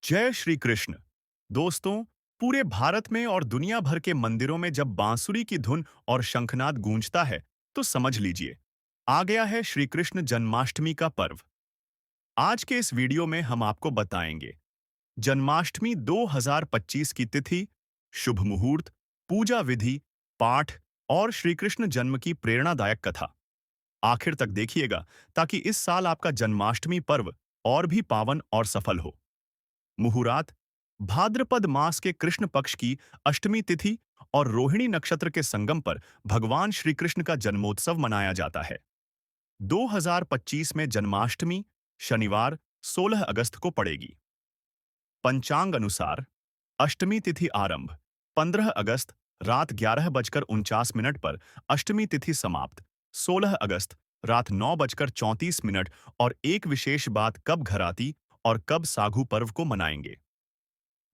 जय श्री कृष्ण। दोस्तों, पूरे भारत में और दुनिया भर के मंदिरों में जब बांसुरी की धुन और शंखनाद गूंजता है, तो समझ लीजिए, आ गया है श्री कृष्ण जन्माष्टमी का पर्व। आज के इस वीडियो में हम आपको बताएंगे जन्माष्टमी 2025 की तिथि, शुभ मुहूर्त, पूजा विधि, पाठ और श्री कृष्ण जन्म की प्रेरणादायक कथा। आखिर तक देखिएगा ताकि इस साल आपका जन्माष्टमी पर्व और भी पावन और सफल हो। मुहूर्त भाद्रपद मास के कृष्ण पक्ष की अष्टमी तिथि और रोहिणी नक्षत्र के संगम पर भगवान श्री कृष्ण का जन्मोत्सव मनाया जाता है। 2025 में जन्माष्टमी शनिवार 16 अगस्त को पड़ेगी। पंचांग अनुसार अष्टमी तिथि आरंभ 15 अगस्त रात 11:49 पर, अष्टमी तिथि समाप्त 16 अगस्त रात 9:34 और एक विशेष बात कब घराती और कब सागु पर्व को मनाएंगे।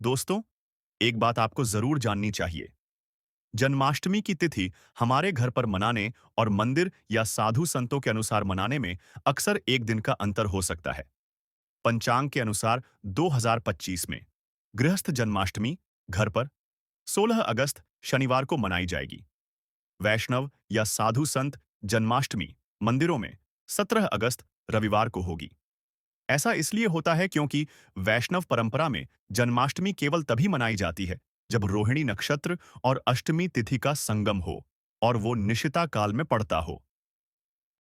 दोस्तों, एक बात आपको जरूर जाननी चाहिए। जन्माष्टमी की तिथि हमारे घर पर मनाने और मंदिर या साधु संतों के अनुसार मनाने में अक्सर एक दिन का अंतर हो सकता है। पंचांग के अनुसार 2025 में गृहस्थ जन्माष्टमी घर पर 16 अगस्त शनिवार को मनाई जाएगी। वैष्णव या साधु संत जन्माष्टमी मंदिरों में 17 अगस्त रविवार को होगी। ऐसा इसलिए होता है क्योंकि वैष्णव परंपरा में जन्माष्टमी केवल तभी मनाई जाती है जब रोहिणी नक्षत्र और अष्टमी तिथि का संगम हो और वो निशिता काल में पड़ता हो।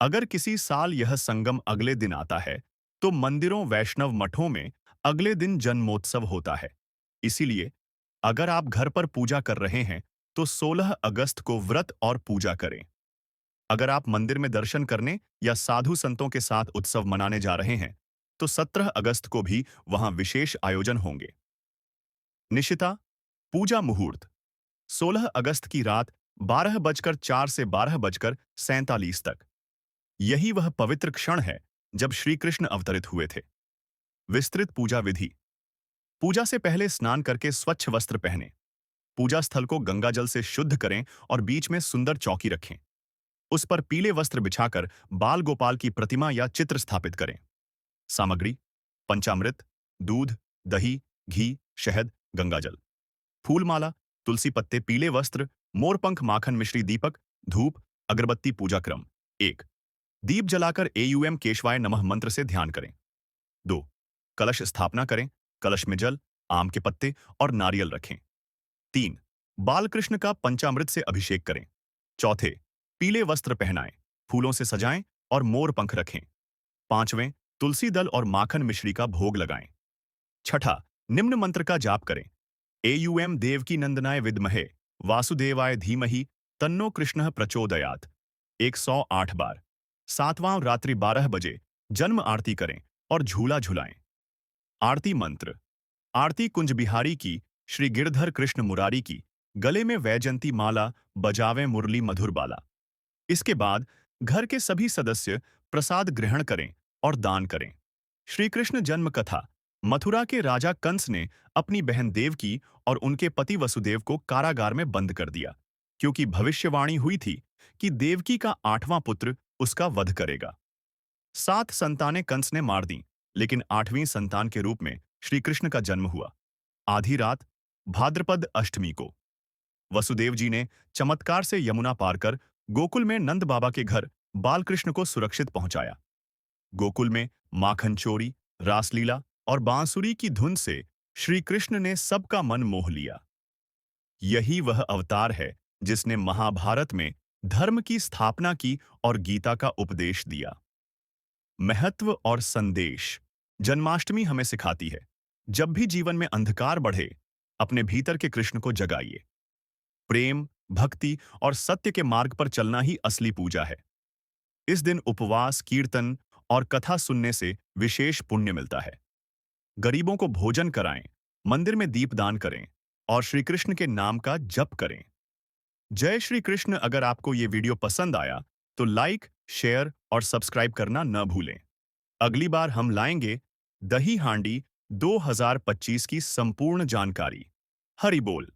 अगर किसी साल यह संगम अगले दिन आता है, तो मंदिरों वैष्णव मठों में अगले दिन जन्मोत्सव होता है। इसीलिए अगर आप घर पर पूजा कर रहे हैं, तो 16 अगस्त को व्रत और पूजा करें। अगर आप मंदिर में दर्शन करने या साधु संतों के साथ उत्सव मनाने जा रहे हैं, तो 17 अगस्त को भी वहां विशेष आयोजन होंगे। निशिता पूजा मुहूर्त 16 अगस्त की रात 12:04 से 12:47 तक। यही वह पवित्र क्षण है जब श्री कृष्ण अवतरित हुए थे। विस्तृत पूजा विधि। पूजा से पहले स्नान करके स्वच्छ वस्त्र पहनें। पूजा स्थल को गंगा जल से शुद्ध करें और बीच में सुंदर चौकी रखें। उस पर पीले वस्त्र बिछाकर बाल गोपाल की प्रतिमा या चित्र स्थापित करें। सामग्री: पंचामृत, दूध, दही, घी, शहद, गंगाजल। फूलमाला, तुलसी पत्ते, पीले वस्त्र, मोरपंख, माखन मिश्री, दीपक, धूप, अगरबत्ती। पूजा क्रम: 1. दीप जलाकर एयूएम केशवाय नमः मंत्र से ध्यान करें। 2. कलश स्थापना करें। कलश में जल, आम के पत्ते और नारियल रखें। 3. बालकृष्ण का पंचामृत से अभिषेक करें। 4. पीले वस्त्र पहनाएं, फूलों से सजाएं और मोर पंख रखें। 5वें, तुलसी दल और माखन मिश्री का भोग लगाएं। 6. निम्न मंत्र का जाप करें। एयूएम देवकी नंदनाय विद्महे वासुदेवाय धीमहि तन्नो कृष्णः प्रचोदयात् 108 बार। 7वां, रात्रि 12 बजे जन्म आरती करें और झूला झुलाएं। आरती मंत्र: आरती कुंज बिहारी की, श्री गिरधर कृष्ण मुरारी की, गले में वैजंती माला, बजावें मुरली मधुर बाला। इसके बाद घर के सभी सदस्य प्रसाद ग्रहण करें और दान करें। श्री कृष्ण जन्म कथा। मथुरा के राजा कंस ने अपनी बहन देवकी और उनके पति वसुदेव को कारागार में बंद कर दिया, क्योंकि भविष्यवाणी हुई थी कि देवकी का 8वां पुत्र उसका वध करेगा। 7 संतानें कंस ने मार दी, लेकिन 8वीं संतान के रूप में श्री कृष्ण का जन्म हुआ। आधी रात भाद्रपद अष्टमी को वसुदेव जी ने चमत्कार से यमुना पार कर गोकुल में नंद बाबा के घर बालकृष्ण को सुरक्षित पहुंचाया। गोकुल में माखन चोरी, रासलीला और बांसुरी की धुन से श्री कृष्ण ने सबका मन मोह लिया। यही वह अवतार है जिसने महाभारत में धर्म की स्थापना की और गीता का उपदेश दिया। महत्व और संदेश। जन्माष्टमी हमें सिखाती है, जब भी जीवन में अंधकार बढ़े, अपने भीतर के कृष्ण को जगाइए। प्रेम, भक्ति और सत्य के मार्ग पर चलना ही असली पूजा है। इस दिन उपवास, कीर्तन और कथा सुनने से विशेष पुण्य मिलता है। गरीबों को भोजन कराएं, मंदिर में दीपदान करें और श्री कृष्ण के नाम का जप करें। जय श्री कृष्ण। अगर आपको ये वीडियो पसंद आया तो लाइक, शेयर और सब्सक्राइब करना न भूलें। अगली बार हम लाएंगे दही हांडी 2025 की संपूर्ण जानकारी। हरि बोल।